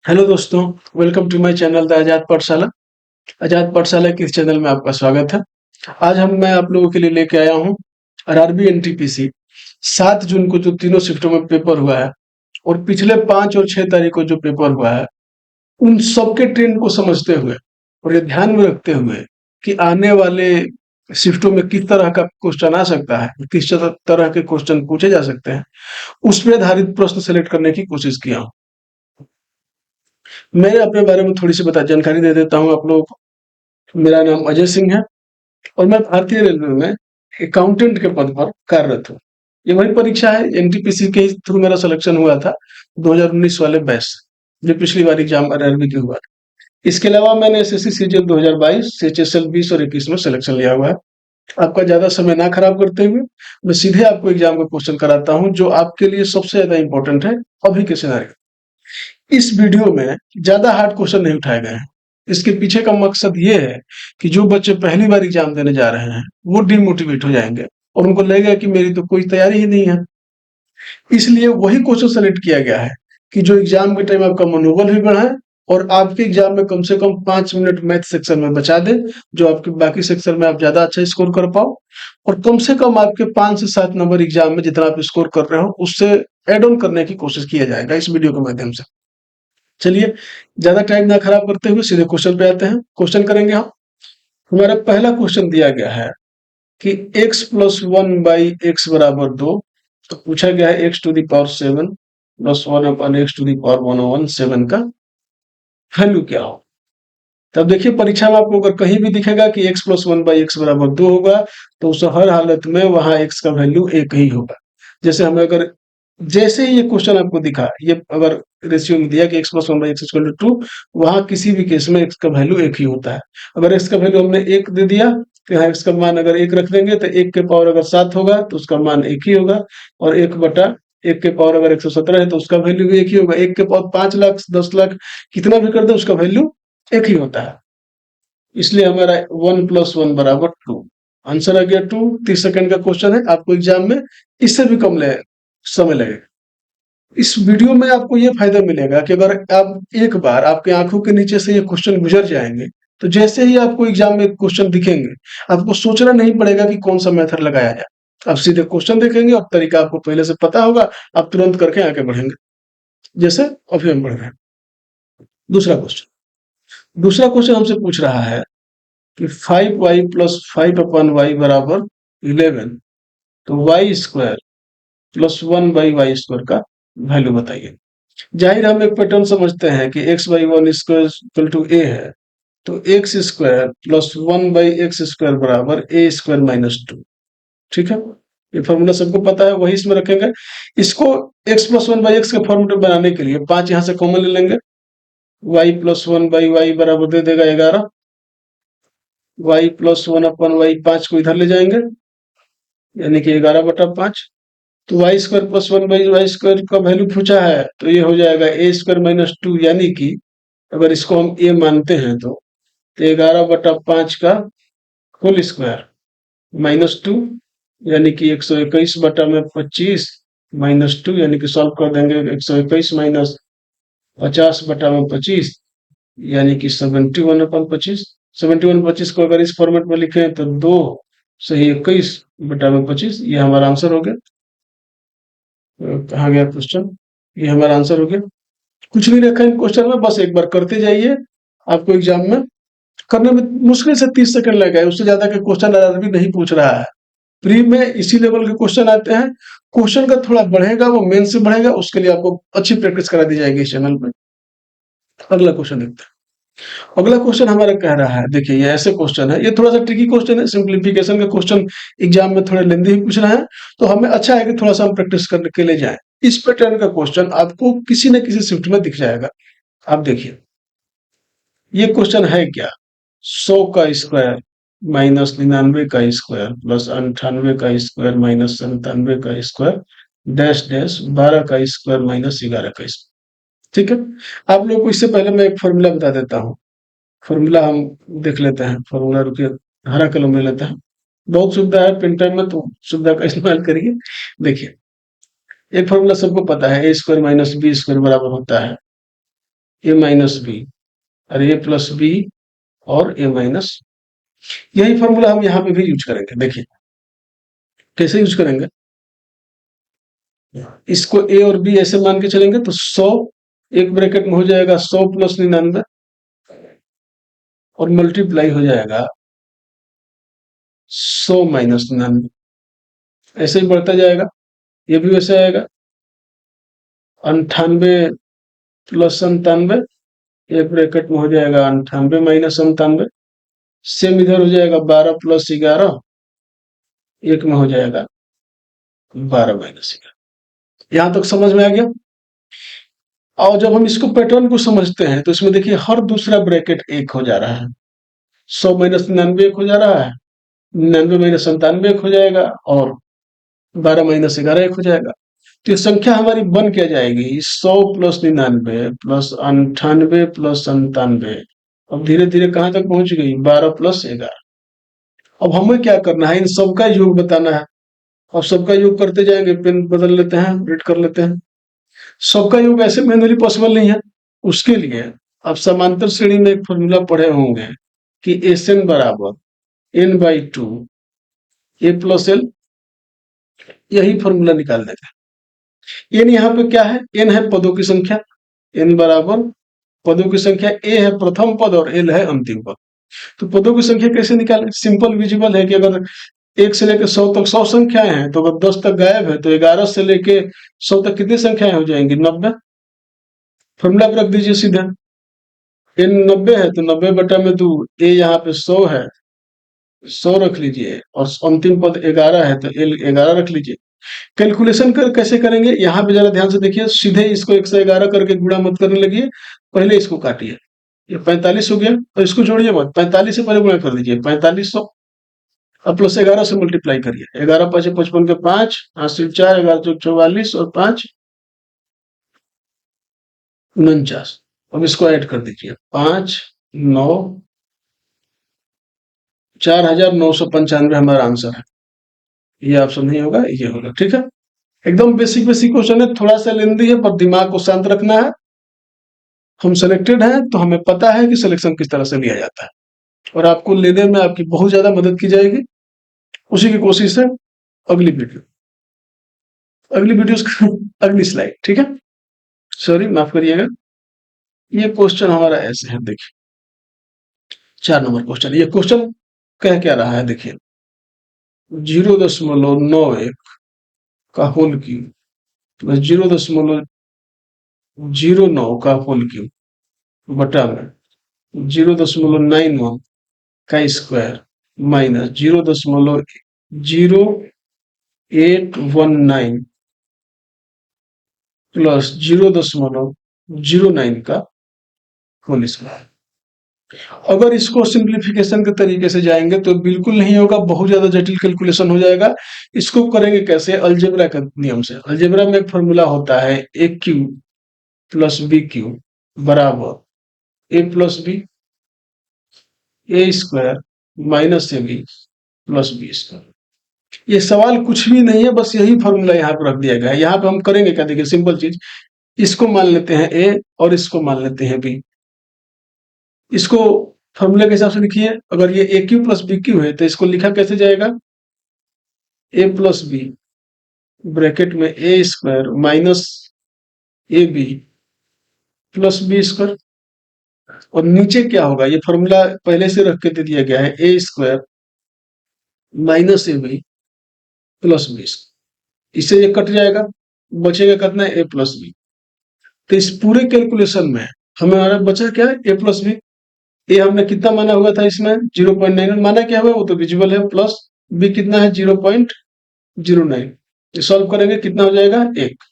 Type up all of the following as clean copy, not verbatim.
Hello दोस्तों, welcome to my channel the Azad Pathshala. Azad पाठशाला के इस चैनल में आपका स्वागत है। आज मैं आप लोगों के लिए लेके आया हूँ आरआरबी एनटीपीसी 7 जून को जो तीनों शिफ्टों में पेपर हुआ है और पिछले 5 और 6 तारीख को जो पेपर हुआ है, उन सबके ट्रेंड को समझते हुए और ये ध्यान में रखते हुए कि आने वाले शिफ्टों में किस तरह का क्वेश्चन आ सकता है, किस तरह के क्वेश्चन पूछे जा सकते हैं, उस पर आधारित प्रश्न सेलेक्ट करने की कोशिश किया हूँ। मैं अपने बारे में थोड़ी सी जानकारी दे देता हूँ आप लोगों को। मेरा नाम अजय सिंह है और मैं भारतीय रेलवे में अकाउंटेंट के पद पर कार्यरत हूँ। ये वही परीक्षा है, एनटीपीसी के थ्रू मेरा सिलेक्शन हुआ था 2019 वाले बैच से, जो पिछली बार एग्जाम आरआरबी के हुआ। इसके अलावा मैंने एसएससी सीजीएल 2022, एचएसएल 20 और 21 में सिलेक्शन लिया हुआ है। आपका ज्यादा समय ना खराब करते हुए मैं सीधे आपको एग्जाम का क्वेश्चन कराता हूँ, जो आपके लिए सबसे ज्यादा इंपॉर्टेंट है अभी के सिनेरियो। इस वीडियो में ज्यादा हार्ड क्वेश्चन नहीं उठाए गए हैं। इसके पीछे का मकसद ये है कि जो बच्चे पहली बार एग्जाम देने जा रहे हैं वो डिमोटिवेट हो जाएंगे और उनको लगेगा कि मेरी तो कोई तैयारी ही नहीं है। इसलिए वही क्वेश्चन सेलेक्ट किया गया है कि जो एग्जाम के टाइम आपका मनोबल भी बढ़ाए और आपके एग्जाम में कम से कम 5 मिनट मैथ सेक्शन में बचा दे, जो आपके बाकी सेक्शन में आप ज्यादा अच्छा स्कोर कर पाओ, और कम से कम आपके 5 से 7 नंबर एग्जाम में जितना आप स्कोर कर रहे हो उससे एड ऑन करने की कोशिश किया जाएगा इस वीडियो के माध्यम से। चलिए, ज्यादा टाइम ना खराब करते हुए सीधे क्वेश्चन पे आते हैं। क्वेश्चन करेंगे हम। हमारा पहला क्वेश्चन दिया गया है कि x प्लस 1/x बराबर 2। तो पूछा गया है x to the power 7 plus 1/x to the power 1/7 का वैल्यू क्या हो। तब देखिए, परीक्षा में आपको अगर कहीं भी दिखेगा कि x प्लस 1/x बराबर 2 होगा, तो उस हर हालत में वहां x का वैल्यू एक ही होगा। जैसे हमें अगर जैसे ही ये क्वेश्चन आपको दिखा, ये अगर रेशियो में दिया कि x plus 1/x equal to 2, वहां किसी भी केस में x का वैल्यू एक ही होता है। अगर x का वैल्यू हमने एक दे दिया तो यहाँ x का मान अगर एक रख देंगे तो 1 के पावर अगर 7 होगा तो उसका मान एक ही होगा, और 1/1 के पावर अगर 117 है तो उसका वैल्यू भी एक ही होगा। 1 के पावर 5 लाख 10 लाख कितना भी कर दे उसका वैल्यू एक ही होता है। इसलिए हमारा 1+1 बराबर 2। आंसर आ गया 2। 30 सेकंड का क्वेश्चन है, आपको एग्जाम में इससे भी कम समय लगेगा। इस वीडियो में आपको ये फायदा मिलेगा कि अगर आप एक बार आपके आंखों के नीचे से ये क्वेश्चन गुजर जाएंगे, तो जैसे ही आपको एग्जाम में क्वेश्चन दिखेंगे, आपको सोचना नहीं पड़ेगा कि कौन सा मेथड लगाया जाए। आप सीधे क्वेश्चन देखेंगे और तरीका आपको पहले से पता होगा, आप तुरंत करके आगे बढ़ेंगे, जैसे अभी हम बढ़ रहे हैं। दूसरा क्वेश्चन हमसे पूछ रहा है कि 5y प्लस 5/y बराबर 11। तो वाई स्क्वायर प्लस 1/y² का वैल्यू बताइए। जाहिर हम एक पैटर्न समझते हैं कि x/1² इक्वल टू a है, तो एक्स स्क्वायर प्लस 1/x² बराबर a² माइनस 2। ठीक है, ये फॉर्मूला सबको पता है, वही इसमें रखेंगे। इसको x प्लस 1/x के फॉर्मूले बनाने के लिए 5 यहां से कॉमन ले लेंगे। y प्लस 1/y बराबर दे देगा 11। y प्लस 1/y 5 को इधर ले जाएंगे, यानी कि 11/5। तो वाई स्क्वायर प्लस 1/y² का वैल्यू पूछा है, तो ये हो जाएगा a² माइनस 2, यानी कि अगर इसको हम a मानते हैं तो 11/5 का होल स्क्वायर माइनस 2, यानी कि 121/25 माइनस 2, यानी कि सॉल्व कर देंगे 121 माइनस 50/25, यानी कि 71/25। 71/25 को अगर इस फॉर्मेट में लिखें तो 2 सही 21/25, ये हमारा आंसर हो गया। कहाँ गया क्वेश्चन, ये हमारा आंसर हो गया। कुछ नहीं रखा इन क्वेश्चन में, बस एक बार करते जाइए। आपको एग्जाम में करने में मुश्किल से 30 सेकंड लगेगा, उससे ज्यादा के क्वेश्चन आरआरबी नहीं पूछ रहा है। प्री में इसी लेवल के क्वेश्चन आते हैं। क्वेश्चन का थोड़ा बढ़ेगा, वो मेन से बढ़ेगा, उसके लिए आपको अच्छी प्रैक्टिस करा दी जाएगी इस चैनल पे। अगला क्वेश्चन देखते हैं। अगला क्वेश्चन हमारा कह रहा है, देखिए ये ऐसे क्वेश्चन है, ये थोड़ा सा ट्रिकी क्वेश्चन है, सिंप्लीफिकेशन का क्वेश्चन एग्जाम में थोड़े लेंदी ही पूछ रहे हैं, तो हमें अच्छा है कि थोड़ा सा हम प्रैक्टिस करने के लिए जाएं। इस पैटर्न का क्वेश्चन आपको किसी न किसी शिफ्ट में दिख जाएगा। आप देखिए, ये क्वेश्चन है क्या, 100 का स्क्वायर माइनस 99 का स्क्वायर प्लस 98 का स्क्वायर माइनस 97 का स्क्वायर डैश डैश 12 का स्क्वायर माइनस 11 का स्क्वायर। ठीक है, आप लोग को इससे पहले मैं एक फॉर्मूला बता देता हूँ। फॉर्मूला हम देख लेते हैं। फॉर्मूला रुकिए, हरा कलम ले लेते हैं। बहुत सुविधा है प्रिंटर में, तो सुविधा का इस्तेमाल करिए। देखिए, एक फॉर्मूला सबको पता है, a² माइनस b² बराबर होता है ए माइनस बी और ए प्लस बी और ए माइनस। यही फॉर्मूला हम यहाँ पे भी यूज करेंगे। देखिए कैसे यूज करेंगे, इसको ए और बी ऐसे मान के चलेंगे तो 100 एक ब्रैकेट में हो जाएगा 100 प्लस 99 और मल्टीप्लाई हो जाएगा 100 माइनस 99, ऐसे ही बढ़ता जाएगा। ये भी वैसे आएगा 98 प्लस 97, एक ब्रैकेट में हो जाएगा 98 माइनस 97। सेम इधर हो जाएगा 12 प्लस 11, एक में हो जाएगा 12 माइनस 11। यहां तक समझ में आ गया। और जब हम इसको पैटर्न को समझते हैं तो इसमें देखिए हर दूसरा ब्रैकेट एक हो जा रहा है। 100 माइनस 99 एक हो जा रहा है, 99 माइनस 97 एक हो जाएगा और 12 माइनस 11 एक हो जाएगा। तो ये संख्या हमारी बन क्या जाएगी, 100 प्लस 99 प्लस 98 प्लस 97। अब धीरे धीरे कहां तक पहुंच गई, 12 प्लस 11। अब हमें क्या करना है, इन सबका योग बताना है। अब सबका योग करते जाएंगे, पेन बदल लेते हैं, रीड कर लेते हैं। सबका योग ऐसे मैनुअली पॉसिबल नहीं है। उसके लिए आप समांतर श्रेणी में एक फॉर्मूला पढ़े होंगे कि एस एन बराबर n/2 ए प्लस एल, यही फॉर्मूला निकाल देंगे। एन यहाँ पे क्या है, एन है पदों की संख्या, एन बराबर पदों की संख्या, ए है प्रथम पद और एल है अंतिम पद। तो पदों की संख्या कैसे निकालें, सिंपल विजिबल है कि अगर 1 से लेकर 100 तक 100 संख्याएं हैं तो अगर 10 तक गायब है तो 11 से लेके 100 तक कितनी संख्याएं हो जाएंगी, 90। फॉर्मूला पर रख दीजिए सीधे, एन 90 है तो 90 बटा में 2, ए यहाँ पे 100 है, 100 रख लीजिए और अंतिम पद 11 है तो एल 11 रख लीजिए। कैलकुलेशन कैसे करेंगे, यहाँ पे जरा ध्यान से देखिए, सीधे इसको 111 करके गुणा मत करने लगिए, पहले इसको काटिए। ये 45 हो गया तो इसको जोड़िए मत, 45 से पहले गुणा कर दीजिए 4500। अब प्लस 11 से मल्टीप्लाई करिए, 11 5 55 के 5, 8 4, 11 44 और 5 49। अब इसको ऐड कर दीजिए, 5 9 4995 हमारा आंसर है। ये ऑप्शन नहीं होगा, ये होगा। ठीक है, एकदम बेसिक बेसिक क्वेश्चन है, थोड़ा सा लेंदी है पर दिमाग को शांत रखना है। हम सिलेक्टेड हैं तो हमें पता है कि सिलेक्शन किस तरह से लिया जाता है और आपको लेने में आपकी बहुत ज्यादा मदद की जाएगी। उसी की कोशिश है। अगली वीडियो, अगली वीडियो अगली स्लाइड, ठीक है, सॉरी माफ करिएगा। ये क्वेश्चन हमारा ऐसे है, देखिए 4 नंबर क्वेश्चन। ये क्वेश्चन कह क्या रहा है, देखिए 0.91 का होल क्यूब प्लस 0.09 का होल क्यूब बटा में 0.91 का स्क्वायर माइनस 0.0819 प्लस 0.09 का होल स्क्वायर। अगर इसको सिंप्लीफिकेशन के तरीके से जाएंगे तो बिल्कुल नहीं होगा, बहुत ज्यादा जटिल कैलकुलेशन हो जाएगा। इसको करेंगे कैसे, अलजेब्रा के नियम से। अलजेब्रा में एक फॉर्मूला होता है, a cube plus b cube बराबर a plus b, a square minus a b plus b square. ये सवाल कुछ भी नहीं है, बस यही फॉर्मूला यहाँ पर रख दिया गया है। यहाँ पे हम करेंगे क्या, देखिए सिंपल चीज, इसको मान लेते हैं ए और इसको मान लेते हैं बी। इसको फॉर्मूले के हिसाब से लिखिए, अगर ये ए क्यू प्लस बी क्यू है तो इसको लिखा कैसे जाएगा, ए प्लस बी ब्रैकेट में a square minus a b plus b square. और नीचे क्या होगा, ये फॉर्मूला पहले से रख के दे दिया गया है, a square minus a b plus b square. इससे ये कट जाएगा, बचेगा कितना, ए प्लस बी। तो इस पूरे कैलकुलेशन में हमारा बचा क्या है, ए प्लस बी। ए हमने कितना माना हुआ था, इसमें 0.9 माना क्या हुआ, वो तो विजिबल है, प्लस बी कितना है 0.09। सॉल्व करेंगे कितना हो जाएगा, 1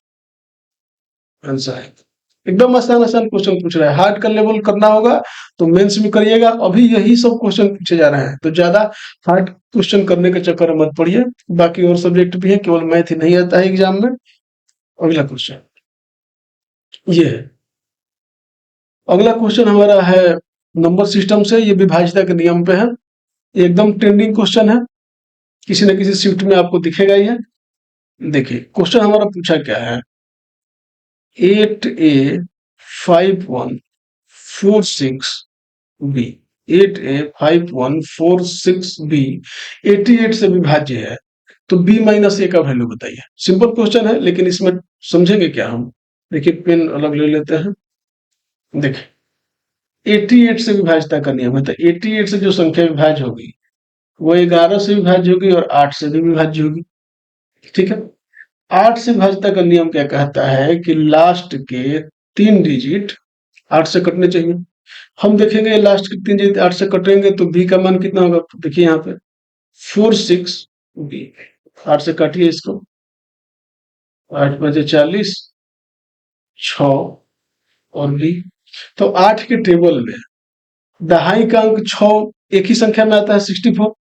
आंसर है। एकदम आसान आसान क्वेश्चन पूछ रहा है, हार्ड का लेवल करना होगा तो मेंस में करिएगा। अभी यही सब क्वेश्चन पूछे जा रहे हैं तो ज्यादा हार्ड क्वेश्चन करने के चक्कर में मत पड़िए। बाकी और सब्जेक्ट भी है, केवल मैथ ही नहीं आता है एग्जाम में। अगला क्वेश्चन ये है, अगला क्वेश्चन हमारा है नंबर सिस्टम से, ये विभाज्यता के नियम पे है। ये एकदम ट्रेंडिंग क्वेश्चन है, किसी न किसी शिफ्ट में आपको दिखेगा ही है। देखिए क्वेश्चन हमारा पूछा क्या है, 8a 51 46b, 885146b 88 से विभाज्य है, तो b माइनस ए का वैल्यू बताइए। सिंपल क्वेश्चन है, लेकिन इसमें समझेंगे क्या हम। देखिए पेन अलग ले लेते हैं। देखिए 88 से विभाज्यता का नियम है, तो 88 से जो संख्या विभाज्य होगी वो 11 से विभाज्य होगी और 8 से भी विभाज्य होगी। ठीक है, 8 से विभाज्यता का नियम क्या कहता है कि लास्ट के 3 डिजिट 8 से कटने चाहिए। हम देखेंगे लास्ट के 3 डिजिट 8 से कटेंगे तो बी का मान कितना होगा। तो देखिए यहाँ पे 46b, 8 से काटिए इसको, 8 बजे 40, 6 और बी। तो 8 के टेबल में दहाई का अंक 6 एक ही संख्या में आता है 64,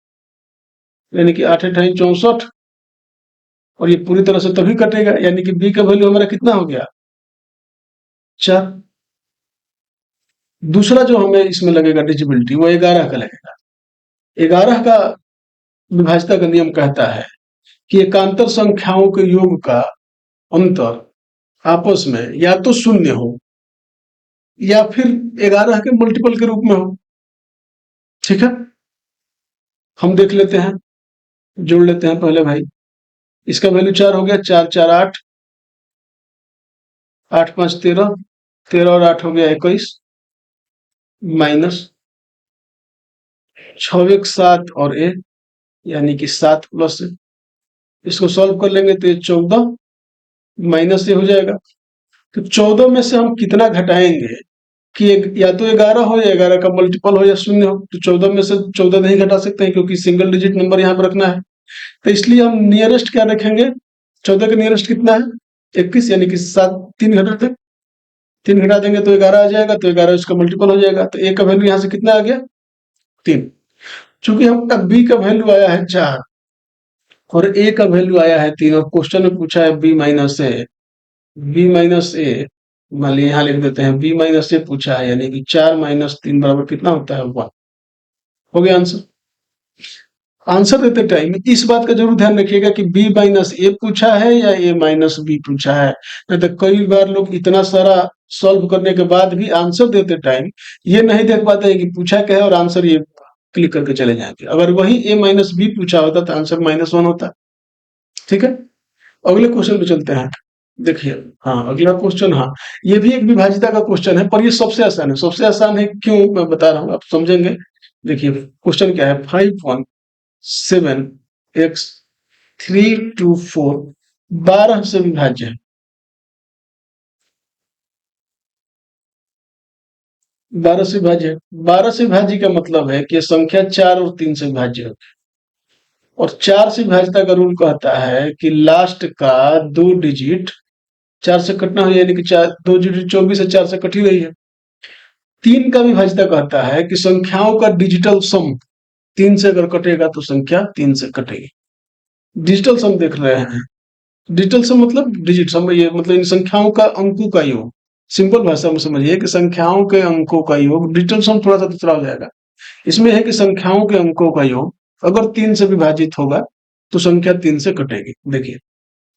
यानी कि 8 अठाई 64, और ये पूरी तरह से तभी कटेगा, यानी कि बी का वैल्यू हमारा कितना हो गया 4। दूसरा जो हमें इसमें लगेगा डिजिबिलिटी वो 11 का लगेगा। 11 का विभाज्यता का नियम कहता है कि एकांतर संख्याओं के योग का अंतर आपस में या तो शून्य हो या फिर 11 के मल्टीपल के रूप में हो। ठीक है, हम देख लेते हैं, जोड़ लेते हैं पहले भाई। इसका वैल्यू 4 हो गया, 4 4 8, 8 5 13, 13 और 8 हो गया 21, माइनस 6 1 7 और ए, यानी कि 7 प्लस ए। इसको सॉल्व कर लेंगे तो ये 14 माइनस ए हो जाएगा। तो 14 में से हम कितना घटाएंगे कि या तो 11 हो या 11 का मल्टीपल हो या शून्य हो। तो 14 में से 14 नहीं घटा सकते हैं क्योंकि सिंगल डिजिट नंबर यहाँ पर रखना है। तो इसलिए हम नियरेस्ट क्या रखेंगे, 14 के नियरेस्ट कितना है 21, यानी कि 7 3 घटाते, 3 घटा देंगे तो 11 आ जाएगा, तो 11 इसका मल्टीपल हो जाएगा। तो ए का वैल्यू यहाँ से कितना आ गया 3। चूंकि हमका बी का वैल्यू आया है 4 और ए का वैल्यू आया है 3 और क्वेश्चन में पूछा है B minus a, B minus ए मान लीजिए यहाँ लिख देते हैं बी माइनस ए पूछा है, यानी कि 4 माइनस 3 बराबर कितना होता है 1। हो गया आंसर। आंसर देते टाइम इस बात का जरूर ध्यान रखिएगा कि बी माइनस ए पूछा है या ए माइनस बी पूछा है। नहीं तो कई बार लोग इतना सारा सॉल्व करने के बाद भी आंसर देते टाइम ये नहीं देख पाते हैं कि पूछा क्या है और आंसर ये क्लिक करके चले जाएंगे। अगर वही ए माइनस बी पूछा होता तो आंसर -1 होता। ठीक है, अगले क्वेश्चन पे चलते हैं। देखिए, हाँ अगला क्वेश्चन, हाँ ये भी एक विभाजिता का क्वेश्चन है पर ये सबसे आसान है। सबसे आसान है क्यों मैं बता रहा हूँ, आप समझेंगे। देखिए क्वेश्चन क्या है, 517x324 12 से विभाज्य है। 12 से विभाज्य है। 12 से विभाज्य का मतलब है कि संख्या 4 और 3 से विभाज्य है। और 4 से विभाज्यता का रूल कहता है कि लास्ट का 2 डिजिट 4 से कटना हो, यानी कि 4 2 डिजिट 24 से 4 से कट ही रही है। 3 का विभाज्यता कहता है कि संख्याओं का डिजिटल सम 3 से अगर कटेगा तो संख्या 3 से कटेगी। डिजिटल सम देख रहे हैं, डिजिटल सम मतलब डिजिट सम, ये मतलब इन संख्याओं का अंकों का योग। सिंपल भाषा में समझिए कि संख्याओं के अंकों का योग। डिजिटल सम थोड़ा सा दूसरा हो जाएगा। इसमें है कि संख्याओं के अंकों का योग अगर 3 से विभाजित होगा तो संख्या 3 से कटेगी। देखिए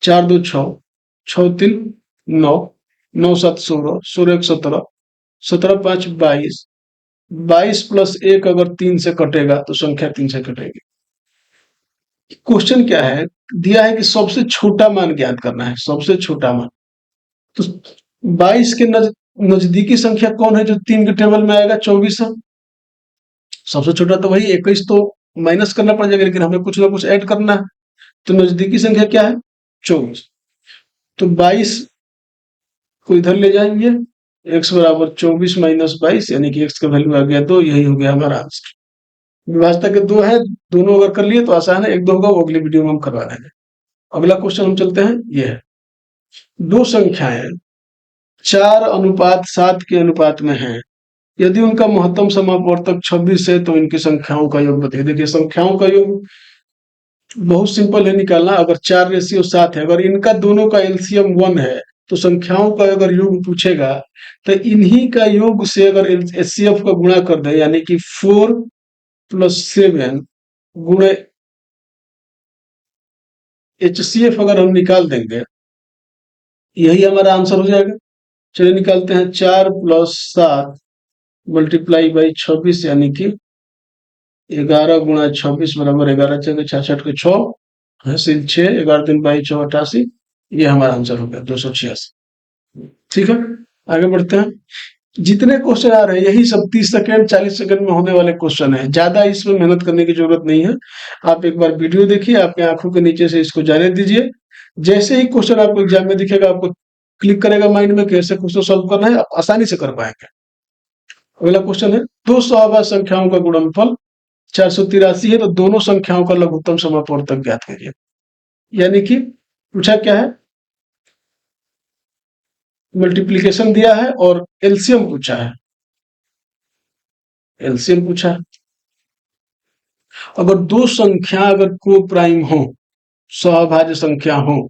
4 2 6, 6 3 9, 9 7 16, 16 1 17, 17 5 22, 22 प्लस 1 अगर 3 से कटेगा तो संख्या 3 से कटेगी। क्वेश्चन क्या है, दिया है कि सबसे छोटा मान ज्ञात करना है। सबसे छोटा मान, तो 22 के नजदीकी संख्या कौन है जो 3 के टेबल में आएगा, 24 है। सबसे छोटा तो वही 21, तो माइनस करना पड़ जाएगा, लेकिन हमें कुछ ना कुछ ऐड करना है। तो नजदीकी संख्या क्या है 24, तो 22 को इधर ले जाएंगे, x बराबर 24 माइनस 22, यानी कि x का वैल्यू आ गया 2। यही हो गया हमारा आंसर। विभाज्यता के 2 है, दोनों अगर कर लिए तो आसान है, 1 2 होगा वो अगली वीडियो में हम करवा देंगे। अगला क्वेश्चन हम चलते हैं, ये है दो संख्याएं 4:7 के अनुपात में हैं। यदि उनका महत्तम समापवर्तक 26 है तो इनकी संख्याओं का योग बताइए। देखिए संख्याओं का योग बहुत सिंपल है निकालना। अगर 4:7 है, अगर इनका दोनों का एलसीएम 1 है तो संख्याओं का अगर योग पूछेगा तो इन्हीं का योग से अगर एचसीएफ का गुणा कर दे, यानी कि 4 + 7 गुणे एचसीएफ अगर हम निकाल देंगे, यही हमारा आंसर हो जाएगा। चलिए निकालते हैं, 4 + 7 मल्टीप्लाई बाई 26 यानी कि 11 गुणा 26 बराबर 11 जगह 66 के 6 हासिल 6 11 दिन बाई 6 88। ये हमारा आंसर हो गया 286। ठीक है, आगे बढ़ते हैं। जितने क्वेश्चन आ रहे हैं यही सब 30 सेकंड 40 सेकंड में होने वाले क्वेश्चन है, ज्यादा इसमें मेहनत करने की जरूरत नहीं है। आप एक बार वीडियो देखिए, आपकी आंखों के नीचे से इसको जाने दीजिए। जैसे ही क्वेश्चन आपको एग्जाम में दिखेगा, आपको क्लिक करेगा माइंड में कैसे क्वेश्चन सॉल्व करना है, आप आसानी से कर पाएंगे। अगला क्वेश्चन है, दो सौभाज्य संख्याओं का गुणनफल 483 है, तो दोनों संख्याओं का लघुत्तम समापवर्तक ज्ञात कीजिए। यानी कि पूछा क्या है, मल्टीप्लीकेशन दिया है और एलसीएम पूछा है। एलसीएम पूछा है, अगर दो संख्या अगर को प्राइम हो, सौभाज्य संख्या हो,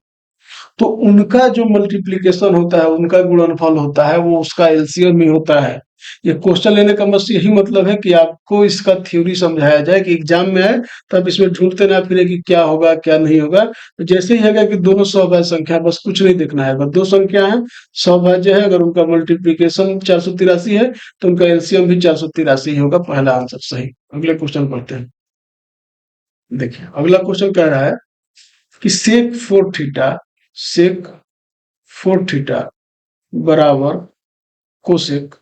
तो उनका जो मल्टीप्लीकेशन होता है, उनका गुणनफल होता है, वो उसका एलसीएम ही होता है। ये क्वेश्चन लेने का बस यही मतलब है कि आपको इसका थ्योरी समझाया जाए कि एग्जाम में आए तब इसमें ढूंढते ना फिरे कि क्या होगा क्या नहीं होगा। तो जैसे ही है कि दोनों सौभाज्य संख्या, बस कुछ नहीं देखना है। अगर दो संख्या है, सौभाज्य है, अगर उनका मल्टीप्लीकेशन 483 है तो उनका एलसीएम भी 483 ही होगा। पहला आंसर सही। अगले क्वेश्चन पढ़ते हैं। देखिए अगला क्वेश्चन कह रहा है कि सेक फोर थीटा बराबर कोसेक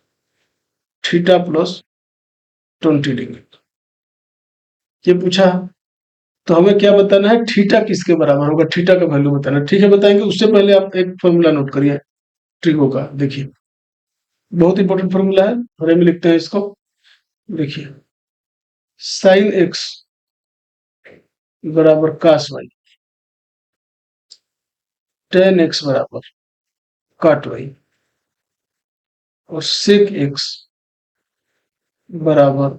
थीटा प्लस 20 डिग्री। ये पूछा, तो हमें क्या बताना है, थीटा किसके बराबर होगा, थीटा का वैल्यू बताना। ठीक है, बताएंगे। उससे पहले आप एक फॉर्मूला नोट करिए ट्रिगो का। देखिए बहुत इंपॉर्टेंट फॉर्मूला है, हरे में लिखते हैं इसको। देखिए साइन एक्स बराबर कास वाई, टेन एक्स बराबर काट वाई, और सेक एक्स बराबर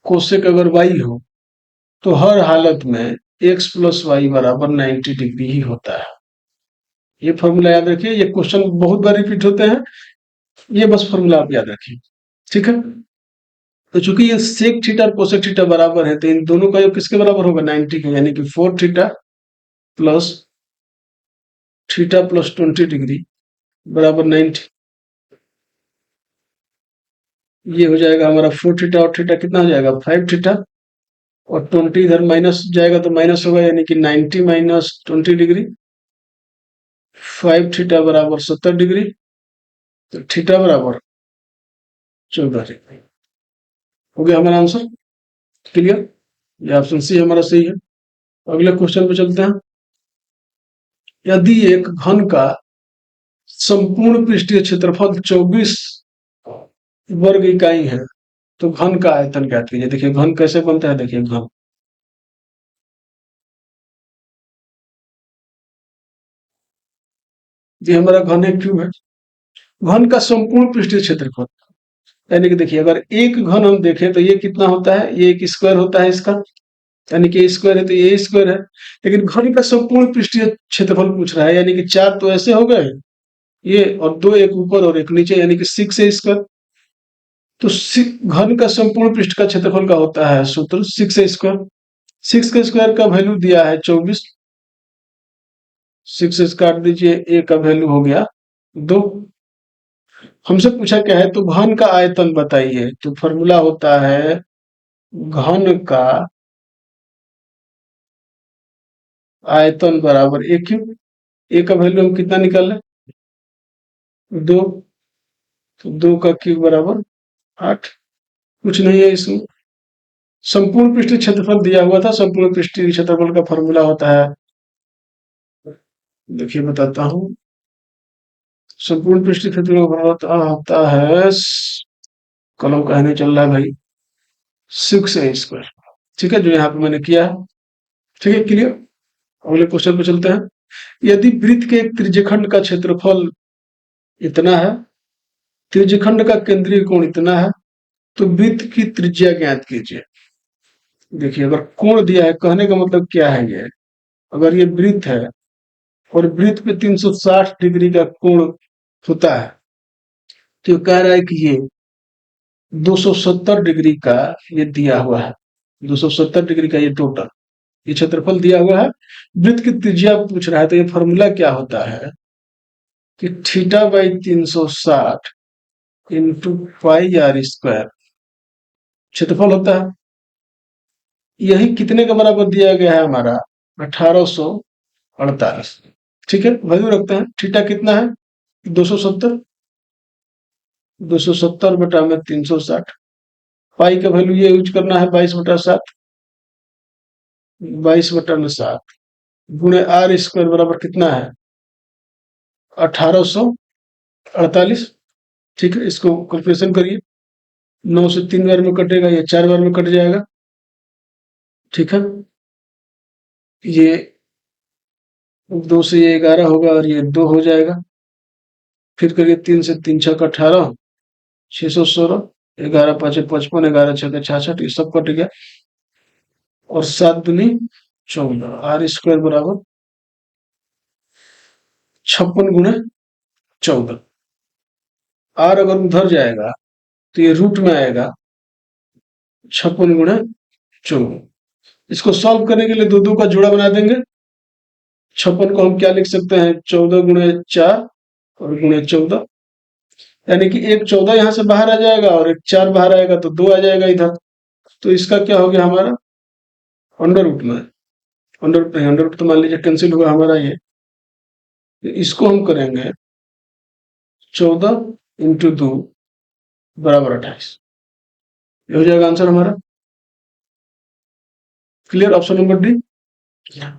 कोसेक अगर वाई हो तो हर हालत में एक्स प्लस वाई बराबर 90 डिग्री ही होता है। ये फॉर्मूला याद रखिए, ये क्वेश्चन बहुत बार रिपीट होते हैं, ये बस फॉर्मूला आप याद रखिए। ठीक है, तो चूंकि ये सेक थीटा और कोसेक थीटा बराबर है, तो इन दोनों का योग किसके बराबर होगा, 90 के। यानी कि 4 theta plus theta plus 20 degree बराबर 90। ये हो जाएगा हमारा 4 थीटा और थीटा कितना हो जाएगा, 5 थीटा, और 20 इधर माइनस जाएगा तो माइनस होगा, यानी कि 90 माइनस 20 डिग्री। 5 थीटा बराबर 70 डिग्री, तो थीटा बराबर 14 डिग्री। हो गया हमारा आंसर। क्लियर, ये ऑप्शन सी हमारा सही है। अगले क्वेश्चन पे चलते हैं। यदि एक घन का संपूर्ण पृष्ठीय क्षेत्रफल 24 वर्ग इकाई है, तो घन का आयतन ज्ञात कीजिए। देखिए घन कैसे बनता है, देखिए घन, ये हमारा घन एक क्यूब है। घन का संपूर्ण पृष्ठीय क्षेत्रफल, यानी कि देखिए अगर एक घन हम देखें तो ये कितना होता है, ये एक स्क्वायर होता है इसका, यानी कि स्क्वायर है तो ये स्क्वायर है। लेकिन घन का संपूर्ण पृष्ठीय क्षेत्रफल पूछ रहा है, यानी कि चार तो ऐसे हो गए ये, और दो एक ऊपर और एक नीचे, यानी कि 6 है स्क्वायर। तो घन का संपूर्ण पृष्ठ का क्षेत्रफल का होता है सूत्र 6 स्क्वायर। 6 के स्क्वायर का वैल्यू दिया है 24, 6 से काट दीजिए, ए का वैल्यू हो गया 2। हमसे पूछा क्या है, तो घन का आयतन बताइए। तो फॉर्मूला होता है घन का आयतन बराबर ए क्यूब। ए का वैल्यू हम कितना निकाल लें, 2, तो 2 का क्यूब बराबर 8। कुछ नहीं है इसमें। संपूर्ण पृष्ठीय क्षेत्रफल दिया हुआ था, संपूर्ण पृष्ठीय क्षेत्रफल का फॉर्मूला होता है, देखिए बताता हूं। संपूर्ण पृष्ठीय क्षेत्रफल होता है, कलम कहने चल रहा है भाई, 6 a स्क्वायर। ठीक है, जो यहाँ पे मैंने किया है। ठीक है, क्लियर। अगले क्वेश्चन पे चलते हैं। यदि वृत्त के एक त्रिज्यखंड का क्षेत्रफल इतना है, त्रिज्यखंड का केंद्रीय कोण इतना है, तो वृत्त की त्रिज्या ज्ञात कीजिए। देखिए अगर कोण दिया है, कहने का मतलब क्या है, ये अगर ये वृत्त है और वृत्त पे 360 डिग्री का कोण होता है, तो कह रहा है कि ये 270 डिग्री का ये दिया हुआ है, 270 डिग्री का ये टोटल ये क्षेत्रफल दिया हुआ है। वृत्त की त्रिज्या पूछ रहा है, तो ये फॉर्मूला क्या होता है कि theta by 360 into pi R square क्षेत्रफल होता है। यही कितने के बराबर दिया गया है हमारा 1848। ठीक है, वैल्यू रखते हैं। थीटा कितना है 270, 270 बटा में 360। पाई का वैल्यू ये यूज करना है 22/7, 22/7 गुणे आर स्क्वायर बराबर कितना है 1848। ठीक है, इसको कैलकुलेशन करिए। 9 से 3 बार में कटेगा, ये 4 बार में कट जाएगा। ठीक है, ये 2 से ये 11 होगा और ये 2 हो जाएगा। फिर करिए 3 से 3 छक 18, 616, 11 5 55, 11 छक 66, ये सब कट गया। और 7 दूनी 14, आर स्क्वायर बराबर 56 गुणे 14। आर अगर उधर जाएगा तो ये रूट में आएगा 56 गुणे 14। इसको सॉल्व करने के लिए दो दो का जोड़ा बना देंगे। 56 को हम क्या लिख सकते हैं 14 गुणे 4 और गुणे 14, यानी कि एक 14 यहां से बाहर आ जाएगा और एक 4 बाहर आएगा तो 2 आ जाएगा इधर। तो इसका क्या हो गया हमारा अंडर रूट में, अंडर रूट नहीं, अंडर रूट तो मान लीजिए कैंसिल हुआ हमारा ये। इसको हम करेंगे 14 इंटू 2 बराबर 28। ये हो जाएगा आंसर हमारा। Clear, option number D.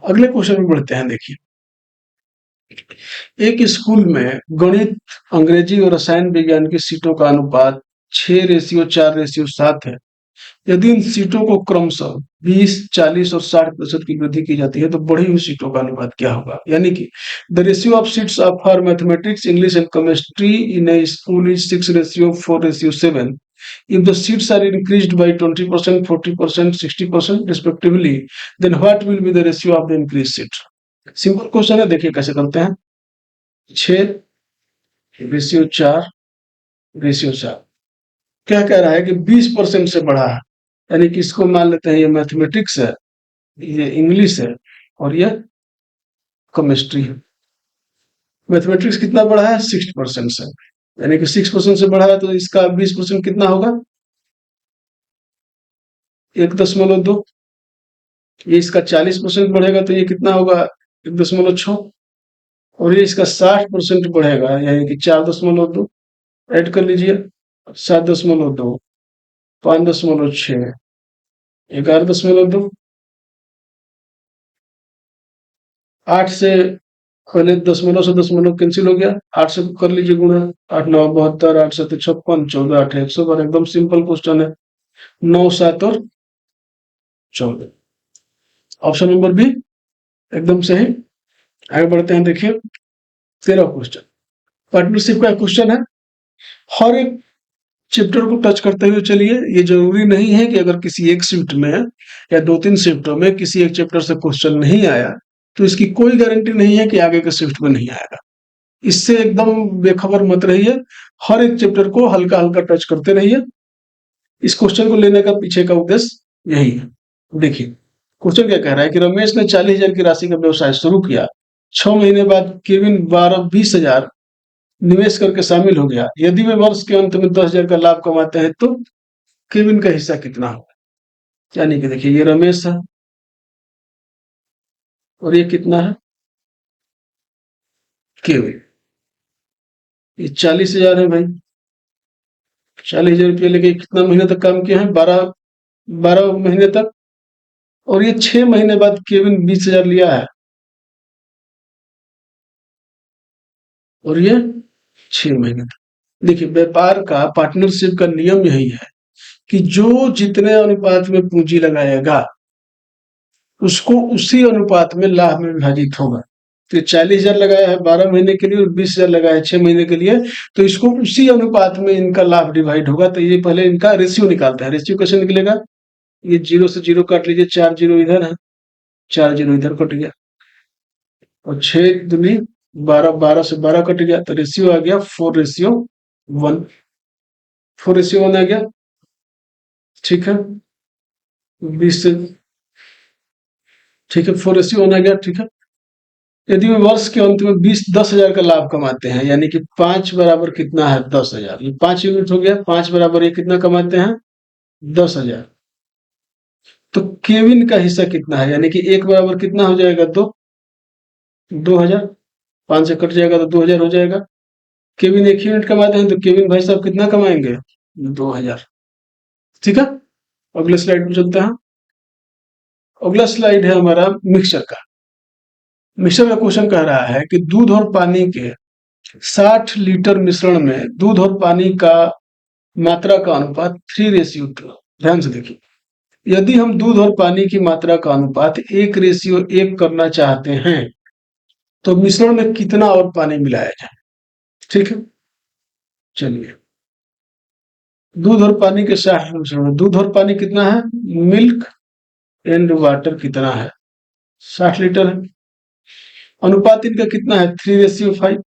अगले क्वेश्चन में बढ़ते हैं। देखिए, एक स्कूल में गणित, अंग्रेजी और रसायन विज्ञान की सीटों का अनुपात 6:4:7 है। यदि इन सीटों को क्रमशः 20, 40 और 60% की वृद्धि की जाती है तो बढ़ी हुई सीटों का अनुपात क्या होगा। यानी कि the ratio of seats of for mathematics, English and chemistry in A school is 6:4:7। If the seats are increased by 20%, 40%, 60% respectively, then what will be the ratio of the increased seat? Simple question है, देखिए कैसे करते हैं। 6:4:7 क्या कह रहा है कि 20% से बढ़ा है, यानी कि इसको मान लेते हैं ये मैथमेटिक्स है, ये इंग्लिश है और ये केमिस्ट्री है। मैथमेटिक्स कितना बढ़ा है 6% से, यानी कि 6% से बढ़ा है तो इसका 20% कितना होगा 1.2। ये इसका 40% बढ़ेगा तो ये कितना होगा 1.6। और ये इसका 60% बढ़ेगा यानी कि 4.2 ऐड कर लीजिए। 7.2, 5.6, 11.2। 8 से पहले दशमलव से दशमलव कैंसिल हो गया, 8 से कर लीजिए गुणा। 8 9 72, 8 7 56, 14 8 100। एकदम सिंपल क्वेश्चन है। 9 7 और 14, ऑप्शन नंबर बी एकदम सही। आगे बढ़ते हैं। देखिए 13 क्वेश्चन पार्टनरशिप का क्वेश्चन है। हर एक चैप्टर को टच करते हुए चलिए। ये जरूरी नहीं है कि अगर किसी एक शिफ्ट में या 2-3 शिफ्टों में किसी एक चैप्टर से क्वेश्चन नहीं आया तो इसकी कोई गारंटी नहीं है कि आगे के शिफ्ट में नहीं आएगा। इससे एकदम बेखबर मत रहिए, हर एक चैप्टर को हल्का हल्का टच करते रहिए। इस क्वेश्चन को लेने का पीछे का उद्देश्य यही है। देखिए क्वेश्चन क्या कह रहा है कि रमेश ने 40,000 की राशि का व्यवसाय शुरू किया। 6 महीने बाद केविन 20,000 निवेश करके शामिल हो गया। यदि वे वर्ष के अंत में 10,000 का लाभ कमाते हैं तो केविन का हिस्सा कितना होगा। यानी कि देखिए ये रमेश है और ये कितना है केविन। ये 40,000 है भाई। 40,000 रुपये लेके कितना महीने तक काम किया है 12 महीने तक। और ये 6 महीने बाद केविन 20,000 लिया है और ये 6 महीने तक। देखिए व्यापार का पार्टनरशिप का नियम यही है कि जो जितने अनुपात में पूंजी लगाएगा उसको उसी अनुपात में लाभ में विभाजित होगा। तो 40,000 लगाया है 12 महीने के लिए और 20,000 लगाया है 6 महीने के लिए, तो इसको उसी अनुपात में इनका लाभ डिवाइड होगा। तो ये पहले इनका रेशियो निकालते हैं। रेशियो कैसे निकलेगा, ये 0 से 0 काट लीजिए, 4 0 इधर है, 4 0 इधर कट गया और 6 दूनी 12, 12 से 12 कट गया तो रेशियो आ गया 4:1। 4:1 आ गया। ठीक है 20 से, ठीक है 4:1 आ गया। ठीक है यदि वे वर्ष के अंत में 10,000 का लाभ कमाते हैं, यानी कि 5 बराबर कितना है 10,000, ये 5 यूनिट हो गया, 5 बराबर ये कितना कमाते हैं 10,000। तो केविन का हिस्सा कितना है, यानी कि 1 बराबर कितना हो जाएगा 2,000, 5 से कट जाएगा तो 2,000 हो जाएगा। केविन 1 यूनिट कमाते हैं तो केविन भाई साहब कितना कमाएंगे 2,000। ठीक है, अगले स्लाइड में चलते हैं। अगला स्लाइड है हमारा मिक्सचर का। मिक्सचर का क्वेश्चन कह रहा है कि दूध और पानी के 60 लीटर मिश्रण में दूध और पानी का मात्रा का अनुपात 3:2। ध्यान से देखिए, यदि हम दूध और पानी की मात्रा का अनुपात 1:1 करना चाहते हैं तो मिश्रण में कितना और पानी मिलाया जाए। ठीक है, चलिए दूध और पानी के 60 मिश्रण में दूध और पानी कितना है, मिल्क एंड वाटर कितना है 60 लीटर है। अनुपात इनका कितना है 3:5,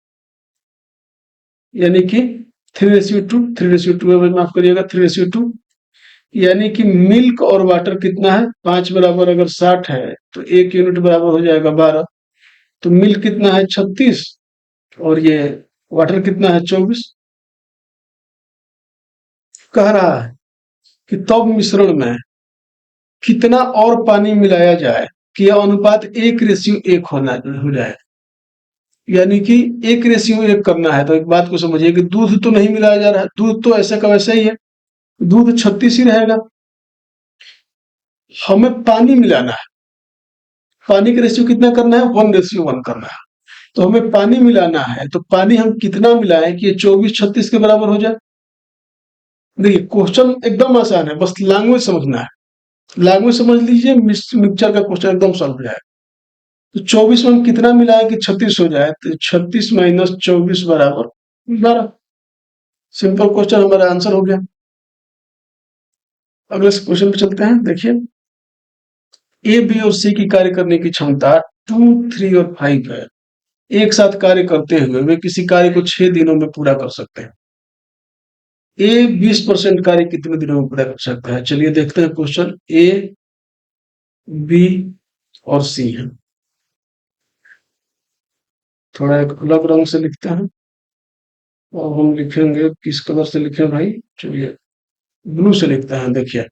यानी कि 3:2, 3:2 माफ करिएगा 3:2, यानी कि मिल्क और वाटर कितना है 5 बराबर अगर 60 है तो 1 यूनिट बराबर हो जाएगा 12। तो मिल्क कितना है 36 और ये वाटर कितना है 24। कह रहा है कि तब मिश्रण में कितना और पानी मिलाया जाए कि यह अनुपात 1:1 हो जाए, यानी कि 1:1 करना है। तो एक बात को समझिए कि दूध तो नहीं मिलाया जा रहा है, दूध तो ऐसे का वैसा ही है, दूध 36 ही रहेगा। हमें पानी मिलाना है, पानी का रेशियो कितना करना है 1:1 करना है। तो हमें पानी मिलाना है, तो पानी हम कितना मिलाएं कि ये 24-36 के बराबर हो जाए। देखिए क्वेश्चन एकदम आसान है, बस लैंग्वेज समझना है। लैंग्वेज समझ लीजिए, मिक्सचर का क्वेश्चन एकदम सॉल्व हो जाए। तो 24 में हम कितना मिलाएं कि 36 हो जाए, तो 36 माइनस 24 बराबर 12। सिंपल क्वेश्चन, हमारा आंसर हो गया। अगले क्वेश्चन पे चलते हैं। देखिए ए, बी और सी की कार्य करने की क्षमता 2, 3 और 5 है। एक साथ कार्य करते हुए वे किसी कार्य को 6 दिनों में पूरा कर सकते हैं। ए 20% कार्य कितने दिनों में पूरा कर सकता है। चलिए देखते हैं क्वेश्चन। ए, बी और सी है, थोड़ा एक अलग रंग से लिखते हैं और हम लिखेंगे किस कलर से लिखें भाई, चलिए ब्लू से लिखते हैं। देखिए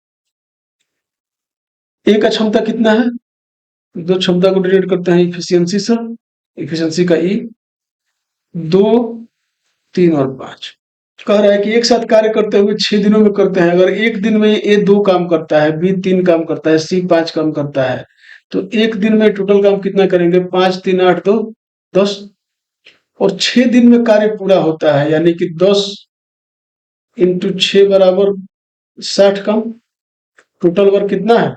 ए का क्षमता कितना है, दो क्षमता को डिवाइड करते हैं इफिशियंसी से, इफिशियंसी का ई 2, 3 और 5। कह रहा है कि एक साथ कार्य करते हुए 6 दिनों में करते हैं। अगर एक दिन में ए 2 काम करता है, बी 3 काम करता है, सी 5 काम करता है, तो एक दिन में टोटल काम कितना करेंगे 5, 3, 8, 2, 10। और 6 दिन में कार्य पूरा होता है, यानी कि 10 इंटू 6 बराबर 60 काम। टोटल वर्क कितना है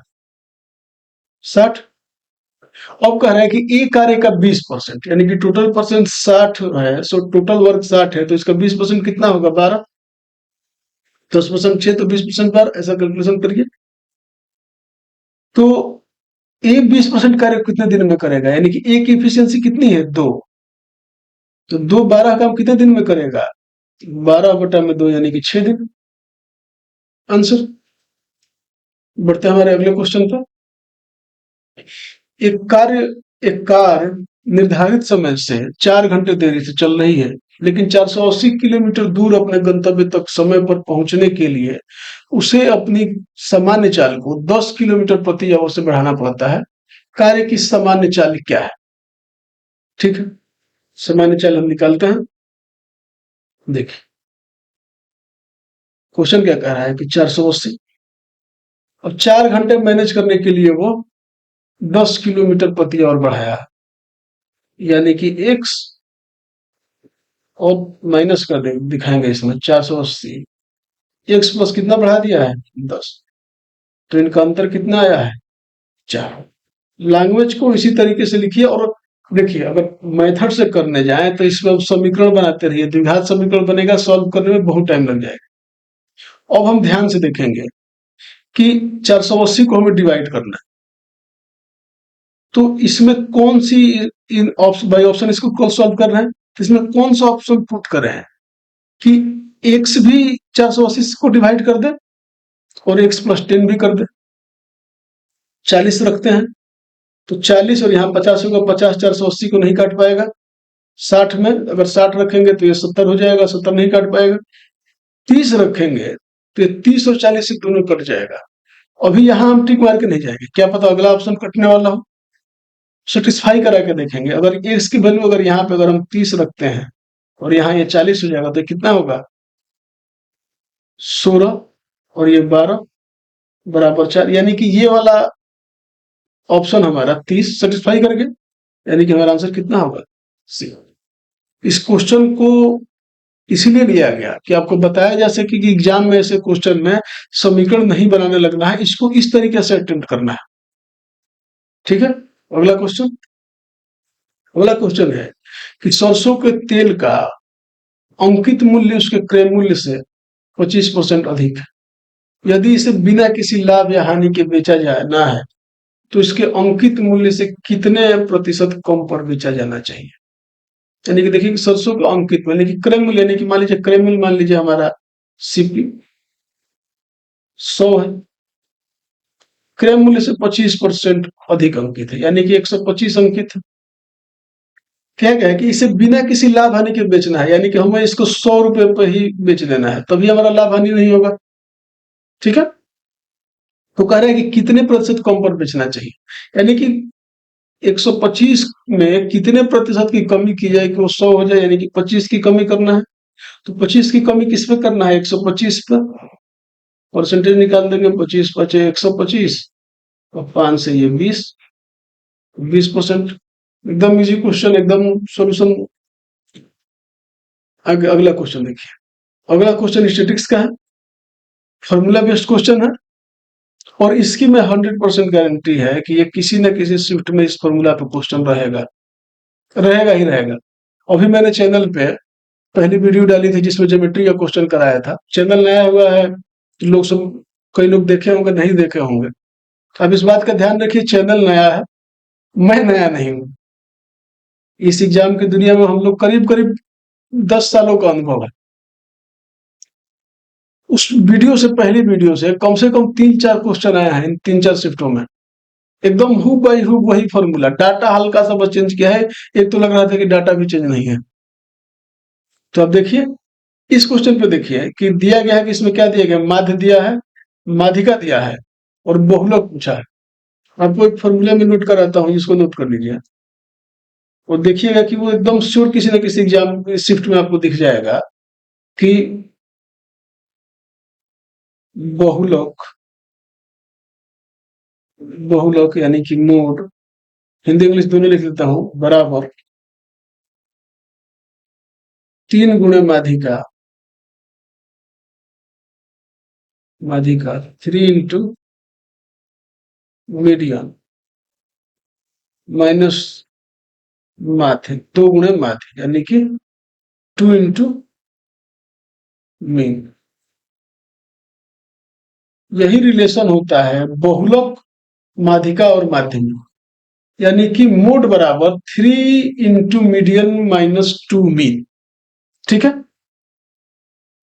60। अब कह रहा है कि ए कार्य का 20%, यानी कि टोटल परसेंट 60 है, सो टोटल वर्क 60 है, तो इसका 20% कितना होगा 12। 10% 6 तो 20% 12, ऐसा कैलकुलेशन करिए। तो ए 20% कार्य कितने दिन में करेगा, यानी कि ए की इफिशियंसी कितनी है 2, तो 2 12 काम कितने दिन में करेगा 12/2, यानी कि 6 दिन। आंसर। बढ़ते हैं हमारे अगले क्वेश्चन पर। एक कार निर्धारित समय से 4 घंटे देरी से चल रही है, लेकिन 480 किलोमीटर दूर अपने गंतव्य तक समय पर पहुंचने के लिए उसे अपनी सामान्य चाल को 10 किलोमीटर प्रति आवर से बढ़ाना पड़ता है। कार्य की सामान्य चाल क्या है। ठीक है, सामान्य चाल हम निकालते हैं। देखिए क्वेश्चन क्या कह रहा है कि 480 और 4 घंटे मैनेज करने के लिए वो 10 किलोमीटर प्रति आवर बढ़ाया, यानी कि एक्स और माइनस कर दे दिखाएंगे इसमें 480 एक्स प्लस कितना बढ़ा दिया है 10, तो इनका अंतर कितना आया है 4। लैंग्वेज को इसी तरीके से लिखिए। और देखिए अगर मेथड से करने जाएं तो इसमें समीकरण बनाते रहिए, द्विघात समीकरण बनेगा, सॉल्व करने में बहुत टाइम लग जाएगा। अब हम ध्यान से देखेंगे कि 480 को हमें डिवाइड करना है, तो इसमें कौन सी बाई ऑप्शन इसको कौन सॉल्व कर रहे हैं, तो इसमें कौन सा ऑप्शन पुट कर रहे हैं कि एक्स भी 480 को डिवाइड कर दे और एक्स प्लस 10 भी कर दे। 40 रखते हैं तो 40 और यहाँ 50 होगा, 50 480 को नहीं काट पाएगा। 60 में अगर 60 रखेंगे तो ये 70 हो जाएगा, 70 नहीं काट पाएगा। 30 रखेंगे तो ये 30 और 40 से दोनों कट जाएगा। अभी यहाँ हम टिक मार के नहीं जाएंगे, क्या पता अगला ऑप्शन कटने वाला हो, सेटिस्फाई करा के देखेंगे। अगर इसकी वैल्यू अगर यहाँ पे अगर हम 30 रखते हैं और यहाँ ये 40 हो जाएगा तो कितना होगा, 16 और ये 12 बराबर 4, यानी कि ये वाला ऑप्शन हमारा 30 सेटिस्फाई करके, यानी कि हमारा आंसर कितना होगा, सी। इस क्वेश्चन को इसीलिए लिया गया कि आपको बताया जा सके कि एग्जाम में ऐसे क्वेश्चन में समीकरण नहीं बनाने लगना है, इसको इस तरीके से अटेम्प्ट करना है। ठीक है, अगला क्वेश्चन। अगला क्वेश्चन है कि सरसों के तेल का अंकित मूल्य उसके क्रय मूल्य से 25% अधिक है। यदि इसे बिना किसी लाभ या हानि के बेचा जाए ना है तो इसके अंकित मूल्य से कितने प्रतिशत कम पर बेचा जाना चाहिए। यानी कि देखिए सरसों का अंकित यानी कि क्रय मूल्य, यानी कि मान लीजिए क्रय मूल्य मान लीजिए हमारा सीपी 100 है, क्रय मूल्य से 25% अधिक अंकित है, यानी कि 125 अंकित है। क्या क्या है कि इसे बिना किसी लाभ हानि के बेचना है, यानी कि हमें इसको 100 रुपए पर ही बेच देना है, तभी हमारा लाभ हानि नहीं होगा। ठीक है, तो कह रहा है कि कितने प्रतिशत कम पर बेचना चाहिए, यानी कि 125 में कितने प्रतिशत की कमी की जाए कि वो 100 हो जाए, यानी कि 25 की कमी करना है। तो 25 की कमी किस पे करना है, 125 पर। परसेंटेज निकाल देंगे, 25 बचे 125 और 5 से ये 20%। एकदम इजी क्वेश्चन, एकदम सोल्यूशन। अगला क्वेश्चन देखिए। अगला क्वेश्चन स्टैटिस्टिक्स का है, फॉर्मूला बेस्ड क्वेश्चन है और इसकी में 100% गारंटी है कि ये किसी न किसी शिफ्ट में इस फॉर्मूला पे क्वेश्चन रहेगा, रहेगा ही रहेगा। अभी मैंने चैनल पे पहली वीडियो डाली थी जिसमें ज्योमेट्री का क्वेश्चन कराया था। चैनल नया हुआ है, लोग सब कई लोग देखे होंगे, नहीं देखे होंगे। अब इस बात का ध्यान रखिए, चैनल नया है, मैं नया नहीं हूं। इस एग्जाम की दुनिया में हम लोग करीब करीब 10 सालों का अनुभव है। उस वीडियो से, पहली वीडियो से कम 3-4 क्वेश्चन आए हैं इन 3-4 शिफ्टों में, एकदम हु बाई हु वही फॉर्मूला। डाटा हल्का सा बस चेंज किया है, एक तो लग रहा था कि डाटा भी चेंज नहीं है। तो अब देखिए इस क्वेश्चन पे, देखिए कि दिया गया है कि इसमें क्या दिया गया, माध्य दिया है, माध्यिका दिया है और बहुलक पूछा है। आपको एक फॉर्मूला में नोट कराता हूं, इसको नोट कर लीजिए और देखिएगा कि वो एकदम श्योर किसी न किसी एग्जाम शिफ्ट में आपको दिख जाएगा कि बहुलक, बहुलक यानी कि मोड, हिंदी इंग्लिश दोनों लिख लेता हूं, बराबर 3 गुणे माध्यिका, माध्यिका 3 इंटू मीडियन माइनस माध्य, 2 गुणे माध्य, यानी कि 2 इंटू मीन। यही रिलेशन होता है बहुलक, माध्यिका और माध्यमिक, यानी कि मोड बराबर 3 इंटू मीडियन माइनस 2 मीन। ठीक है,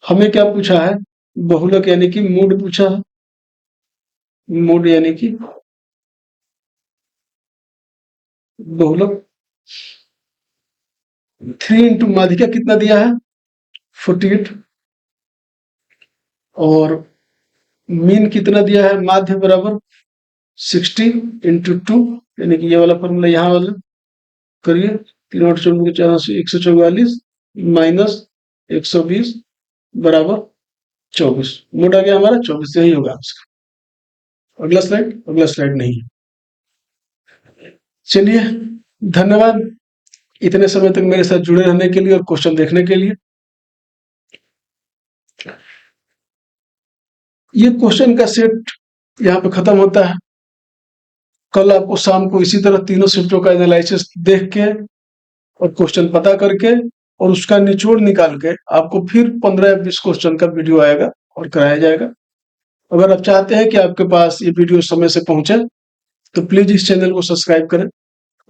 हमें क्या पूछा है, बहुलक यानी कि मोड पूछा है, मोड यानी कि बहुलक। 3 इंटू माध्यिका कितना दिया है, 48, और मीन कितना दिया है, माध्य बराबर 60 इंटू 2, यानी कि ये वाला फॉर्मूला यहाँ वाला करिए, 3/4 माइनस 120 बराबर 24। मोड आ गया हमारा 24, यही होगा उसका। अगला स्लाइड, अगला स्लाइड नहीं है। चलिए, धन्यवाद इतने समय तक मेरे साथ जुड़े रहने के लिए और क्वेश्चन देखने के लिए। ये क्वेश्चन का सेट यहाँ पे खत्म होता है। कल आपको शाम को इसी तरह तीनों शिफ्टों का एनालिसिस देख के और क्वेश्चन पता करके और उसका निचोड़ निकाल के आपको फिर 15 या 20 क्वेश्चन का वीडियो आएगा और कराया जाएगा। अगर आप चाहते हैं कि आपके पास ये वीडियो समय से पहुंचे तो प्लीज इस चैनल को सब्सक्राइब करें।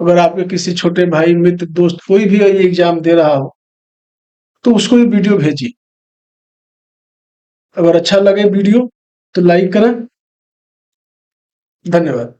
अगर आपके किसी छोटे भाई, मित्र, दोस्त कोई भी ये एग्जाम दे रहा हो तो उसको ये वीडियो भेजिए। अगर अच्छा लगे वीडियो तो लाइक करें। धन्यवाद।